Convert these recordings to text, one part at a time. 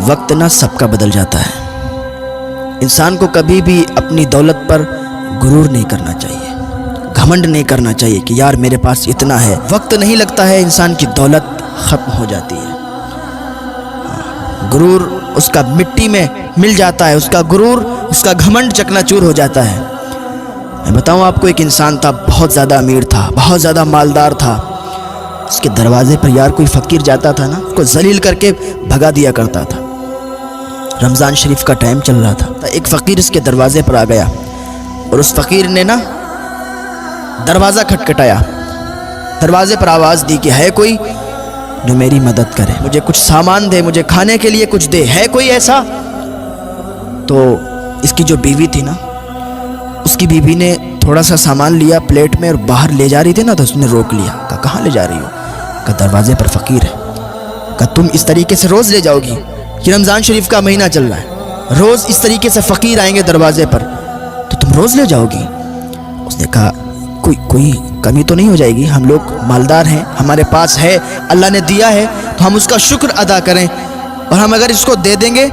وقت نہ سب کا بدل جاتا ہے۔ انسان کو کبھی بھی اپنی دولت پر غرور نہیں کرنا چاہیے، گھمنڈ نہیں کرنا چاہیے کہ یار میرے پاس اتنا ہے۔ وقت نہیں لگتا ہے، انسان کی دولت ختم ہو جاتی ہے۔ غرور اس کا مٹی میں مل جاتا ہے، اس کا غرور، اس کا گھمنڈ چکنا چور ہو جاتا ہے۔ میں بتاؤں آپ کو، ایک انسان تھا، بہت زیادہ امیر تھا، بہت زیادہ مالدار تھا۔ اس کے دروازے پر یار کوئی فقیر جاتا تھا نا، اس کو ذلیل کر کے بھگا دیا کرتا تھا۔ رمضان شریف کا ٹائم چل رہا تھا، ایک فقیر اس کے دروازے پر آ گیا اور اس فقیر نے نا دروازہ کھٹکھٹایا، دروازے پر آواز دی کہ ہے کوئی جو میری مدد کرے، مجھے کچھ سامان دے، مجھے کھانے کے لیے کچھ دے، ہے کوئی ایسا؟ تو اس کی جو بیوی تھی نا، اس کی بیوی نے تھوڑا سا سامان لیا پلیٹ میں اور باہر لے جا رہی تھی نا، تو اس نے روک لیا۔ کہا کہاں لے جا رہی ہو؟ کہا دروازے پر فقیر ہے۔ کہا تم اس طریقے سے روز لے جاؤ گی؟ یہ رمضان شریف کا مہینہ چل رہا ہے، روز اس طریقے سے فقیر آئیں گے دروازے پر، تو تم روز لے جاؤ گی؟ اس نے کہا کوئی کمی تو نہیں ہو جائے گی؟ ہم لوگ مالدار ہیں، ہمارے پاس ہے، اللہ نے دیا ہے، تو ہم اس کا شکر ادا کریں، اور ہم اگر اس کو دے دیں گے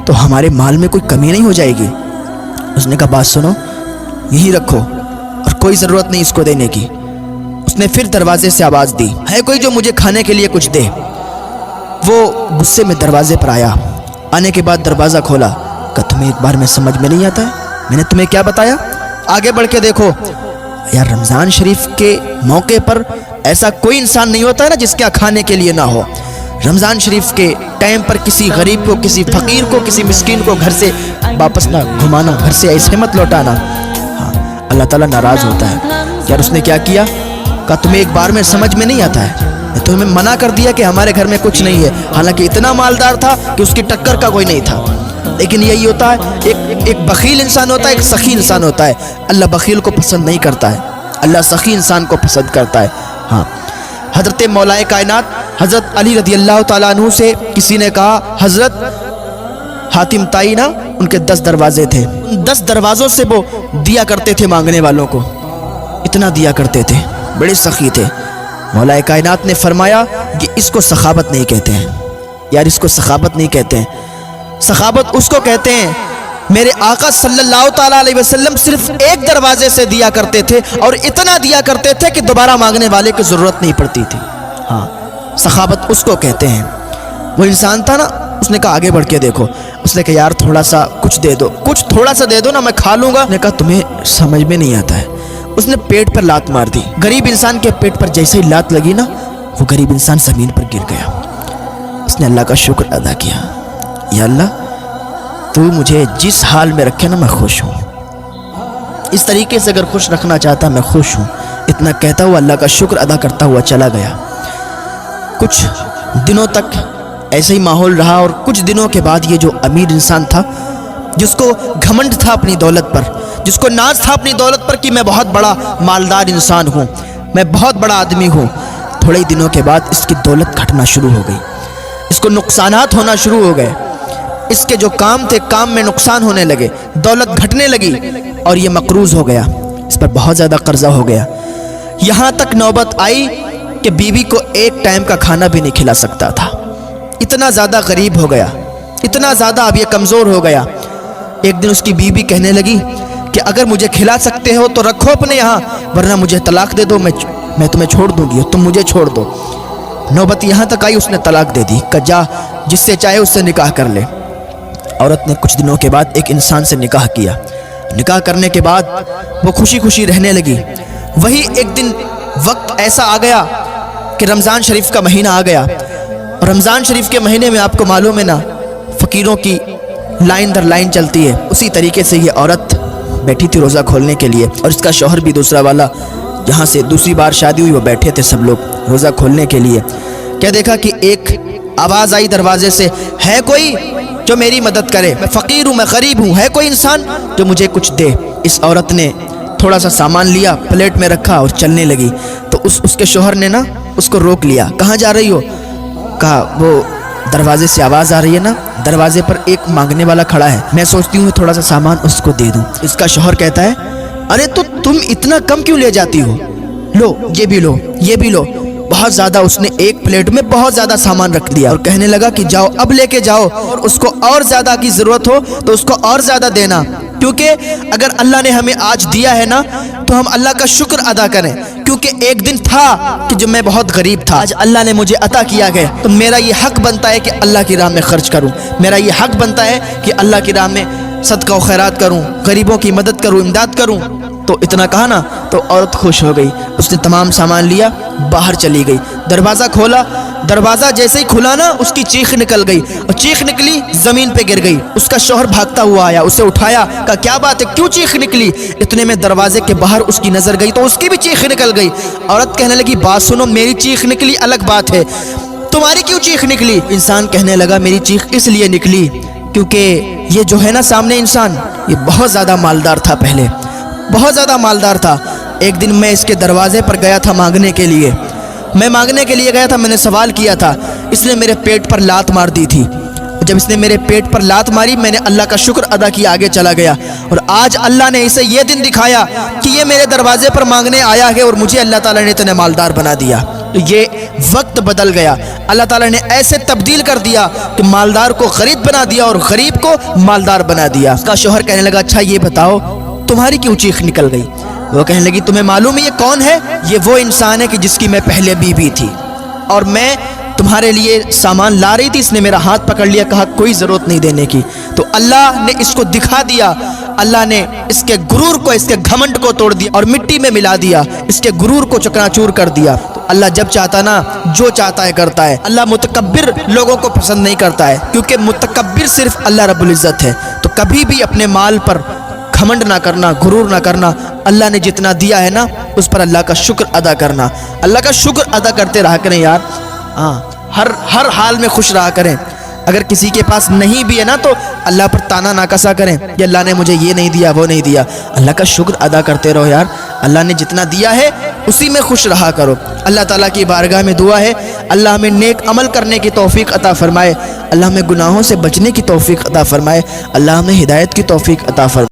تو ہمارے مال میں کوئی کمی نہیں ہو جائے گی۔ اس نے کہا بات سنو، یہی رکھو اور کوئی ضرورت نہیں اس کو دینے کی۔ اس نے پھر دروازے سے آواز دی، ہے کوئی جو مجھے کھانے کے لیے کچھ دے؟ وہ غصے میں دروازے پر آیا، آنے کے بعد دروازہ کھولا۔ کہ تمہیں ایک بار میں سمجھ میں نہیں آتا ہے؟ میں نے تمہیں کیا بتایا؟ آگے بڑھ کے دیکھو یار، رمضان شریف کے موقع پر ایسا کوئی انسان نہیں ہوتا ہے نا جس کے کھانے کے لیے نہ ہو۔ رمضان شریف کے ٹائم پر کسی غریب کو، کسی فقیر کو، کسی مسکین کو گھر سے واپس نہ گھمانا، گھر سے ایسے مت لوٹانا، ہاں اللہ تعالیٰ ناراض ہوتا ہے۔ یار اس نے کیا کیا؟ کہا تمہیں ایک بار میں سمجھ میں نہیں آتا ہے؟ میں تمہیں منع کر دیا کہ ہمارے گھر میں کچھ نہیں ہے، حالانکہ اتنا مالدار تھا کہ اس کی ٹکر کا کوئی نہیں تھا۔ لیکن یہی ہوتا ہے، ایک بخیل انسان ہوتا ہے، ایک سخی انسان ہوتا ہے۔ اللہ بخیل کو پسند نہیں کرتا ہے، اللہ سخی انسان کو پسند کرتا ہے۔ ہاں، حضرت مولا کائنات حضرت علی رضی اللہ تعالیٰ عنہ سے کسی نے کہا، حضرت حاتم طائی نا، ان کے 10 دروازے تھے، 10 دروازوں سے وہ دیا کرتے تھے مانگنے والوں کو، اتنا دیا کرتے تھے، بڑے سخی تھے۔ مولا کائنات نے فرمایا کہ اس کو سخاوت نہیں کہتے ہیں، یار اس کو سخاوت نہیں کہتے ہیں۔ سخاوت اس کو کہتے ہیں، میرے آقا صلی اللہ تعالیٰ علیہ وسلم صرف ایک دروازے سے دیا کرتے تھے اور اتنا دیا کرتے تھے کہ دوبارہ مانگنے والے کی ضرورت نہیں پڑتی تھی۔ ہاں، سخاوت اس کو کہتے ہیں۔ وہ انسان تھا نا، اس نے کہا آگے بڑھ کے دیکھو۔ اس نے کہا یار تھوڑا سا کچھ دے دو، کچھ تھوڑا سا دے دو نا، میں کھا لوں گا۔ اس نے کہا تمہیں سمجھ میں نہیں آتا ہے۔ اس نے پیٹ پر لات مار دی۔ غریب انسان کے پیٹ پر جیسے ہی لات لگی نا، وہ غریب انسان زمین پر گر گیا۔ اس نے اللہ کا شکر ادا کیا، یا اللہ تو مجھے جس حال میں رکھے نا میں خوش ہوں، اس طریقے سے اگر خوش رکھنا چاہتا میں خوش ہوں۔ اتنا کہتا ہوا اللہ کا شکر ادا کرتا ہوا چلا گیا۔ کچھ دنوں تک ایسے ہی ماحول رہا، اور کچھ دنوں کے بعد یہ جو امیر انسان تھا، جس کو گھمنڈ تھا اپنی دولت پر، جس کو ناز تھا اپنی دولت پر کہ میں بہت بڑا مالدار انسان ہوں، میں بہت بڑا آدمی ہوں، تھوڑے دنوں کے بعد اس کی دولت گھٹنا شروع ہو گئی، اس کو نقصانات ہونا شروع ہو گئے۔ اس کے جو کام تھے، کام میں نقصان ہونے لگے، دولت گھٹنے لگی، اور یہ مقروض ہو گیا، اس پر بہت زیادہ قرضہ ہو گیا۔ یہاں تک نوبت آئی کہ بیوی کو ایک ٹائم کا کھانا بھی نہیں کھلا سکتا تھا، اتنا زیادہ غریب ہو گیا، اتنا زیادہ اب یہ کمزور ہو گیا۔ ایک دن اس کی بیوی کہنے لگی کہ اگر مجھے کھلا سکتے ہو تو رکھو اپنے یہاں، ورنہ مجھے طلاق دے دو، میں تمہیں چھوڑ دوں گی، تم مجھے چھوڑ دو۔ نوبت یہاں تک آئی، اس نے طلاق دے دی کہ جا جس سے چاہے اس سے نکاح کر لے۔ عورت نے کچھ دنوں کے بعد ایک انسان سے نکاح کیا، نکاح کرنے کے بعد وہ خوشی خوشی رہنے لگی۔ وہی ایک دن وقت ایسا آ گیا کہ رمضان شریف کا مہینہ آ گیا، اور رمضان شریف کے مہینے میں آپ کو معلوم ہے نا، فقیروں کی لائن در لائن چلتی ہے۔ اسی طریقے سے یہ عورت بیٹھی تھی روزہ کھولنے کے لیے، اور اس کا شوہر بھی دوسرا والا، جہاں سے دوسری بار شادی ہوئی، وہ بیٹھے تھے سب لوگ روزہ کھولنے کے لیے۔ کیا دیکھا کہ ایک آواز آئی دروازے سے، ہے کوئی جو میری مدد کرے، میں فقیر ہوں، میں غریب ہوں، ہے کوئی انسان جو مجھے کچھ دے۔ اس عورت نے تھوڑا سا سامان لیا، پلیٹ میں رکھا اور چلنے لگی، تو اس کے شوہر نے نا اس کو روک لیا۔ کہاں جا رہی ہو؟ کہا وہ دروازے سے آواز آ رہی ہے نا، دروازے پر ایک مانگنے والا کھڑا ہے، میں سوچتی ہوں تھوڑا سا سامان اس کو دے دوں۔ اس کا شوہر کہتا ہے ارے تو تم اتنا کم کیوں لے جاتی ہو، لو یہ بھی لو، یہ بھی لو۔ بہت زیادہ اس نے ایک پلیٹ میں بہت زیادہ سامان رکھ دیا اور کہنے لگا کہ جاؤ اب لے کے جاؤ، اور اس کو اور زیادہ کی ضرورت ہو تو اس کو اور زیادہ دینا، کیونکہ اگر اللہ نے ہمیں آج دیا ہے نا تو ہم اللہ کا شکر ادا کریں، کیونکہ ایک دن تھا کہ جب میں بہت غریب تھا، آج اللہ نے مجھے عطا کیا گیا تو میرا یہ حق بنتا ہے کہ اللہ کی راہ میں خرچ کروں، میرا یہ حق بنتا ہے کہ اللہ کی راہ میں صدقہ و خیرات کروں، غریبوں کی مدد کروں، امداد کروں۔ تو اتنا کہا نا تو عورت خوش ہو گئی، اس نے تمام سامان لیا، باہر چلی گئی، دروازہ کھولا، دروازہ جیسے ہی کھلا نا اس کی چیخ نکل گئی، اور چیخ نکلی زمین پہ گر گئی۔ اس کا شوہر بھاگتا ہوا آیا، اسے اٹھایا، کہا کیا بات ہے، کیوں چیخ نکلی؟ اتنے میں دروازے کے باہر اس کی نظر گئی تو اس کی بھی چیخ نکل گئی۔ عورت کہنے لگی بات سنو، میری چیخ نکلی الگ بات ہے، تمہاری کیوں چیخ نکلی؟ انسان کہنے لگا میری چیخ اس لیے نکلی کیونکہ یہ جو ہے نا سامنے انسان، یہ بہت زیادہ مالدار تھا، پہلے بہت زیادہ مالدار تھا۔ ایک دن میں اس کے دروازے پر گیا تھا مانگنے کے لیے، میں مانگنے کے لیے گیا تھا، میں نے سوال کیا تھا، اس نے میرے پیٹ پر لات مار دی تھی۔ جب اس نے میرے پیٹ پر لات ماری میں نے اللہ کا شکر ادا کیا، آگے چلا گیا، اور آج اللہ نے اسے یہ دن دکھایا کہ یہ میرے دروازے پر مانگنے آیا ہے اور مجھے اللہ تعالیٰ نے اتنے مالدار بنا دیا۔ تو یہ وقت بدل گیا، اللہ تعالیٰ نے ایسے تبدیل کر دیا کہ مالدار کو غریب بنا دیا اور غریب کو مالدار بنا دیا۔ اس کا شوہر کہنے لگا اچھا یہ بتاؤ تمہاری کیوں چیخ نکل گئی؟ وہ کہنے لگی تمہیں معلوم ہے یہ کون ہے؟ یہ وہ انسان ہے کہ جس کی میں پہلے بیوی تھی، اور میں تمہارے لیے سامان لا رہی تھی، اس نے میرا ہاتھ پکڑ لیا، کہا کوئی ضرورت نہیں دینے کی۔ تو اللہ نے اس کو دکھا دیا، اللہ نے اس کے غرور کو، اس کے گھمنڈ کو توڑ دیا اور مٹی میں ملا دیا، اس کے غرور کو چکنا چور کر دیا۔ تو اللہ جب چاہتا نا جو چاہتا ہے کرتا ہے۔ اللہ متکبر لوگوں کو پسند نہیں کرتا ہے، کیونکہ متکبر صرف اللہ رب العزت ہے۔ تو کبھی بھی اپنے مال پر گھمنڈ نہ کرنا، غرور نہ کرنا، اللہ نے جتنا دیا ہے نا اس پر اللہ کا شکر ادا کرنا، اللہ کا شکر ادا کرتے رہا کریں یار۔ ہاں ہر حال میں خوش رہا کریں۔ اگر کسی کے پاس نہیں بھی ہے نا تو اللہ پر تانا نہ کسا کریں کہ اللہ نے مجھے یہ نہیں دیا وہ نہیں دیا، اللہ کا شکر ادا کرتے رہو یار۔ اللہ نے جتنا دیا ہے اسی میں خوش رہا کرو۔ اللہ تعالیٰ کی بارگاہ میں دعا ہے اللہ ہمیں نیک عمل کرنے کی توفیق عطا فرمائے، اللہ ہمیں گناہوں سے بچنے کی توفیق عطا فرمائے، اللہ ہمیں ہدایت کی توفیق عطا فرمائے۔